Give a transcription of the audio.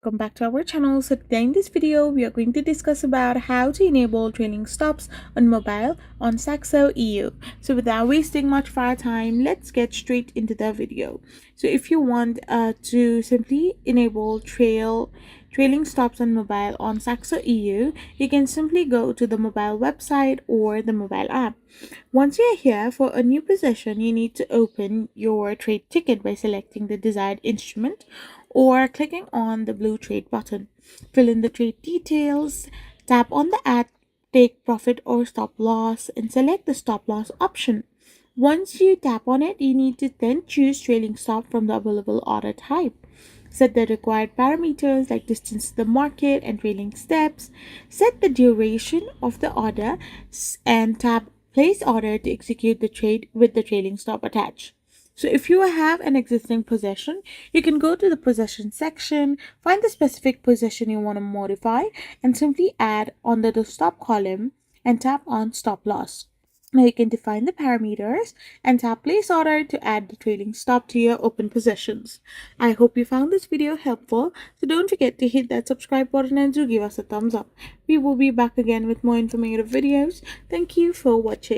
Welcome back to our channel. So today in this video we are going to discuss about how to enable trailing stops on mobile on Saxo EU. So without wasting much of our time, let's get straight into the video. So if you want to simply enable trailing stops on mobile on Saxo EU, you can simply go to the mobile website or the mobile app. Once you're here, for a new position, you need to open your trade ticket by selecting the desired instrument or clicking on the blue trade button. Fill in the trade details, tap on the add take profit or stop loss, and select the stop loss option. Once you tap on it, you need to then choose trailing stop from the available order type. Set the required parameters like distance to the market and trailing steps. Set the duration of the order and tap place order to execute the trade with the trailing stop attached. So if you have an existing possession, you can go to the possession section, find the specific possession you want to modify, and simply add under the stop column and tap on stop loss. Now you can define the parameters and tap place order to add the trailing stop to your open positions. I hope you found this video helpful, so don't forget to hit that subscribe button and do give us a thumbs up. We will be back again with more informative videos. Thank you for watching.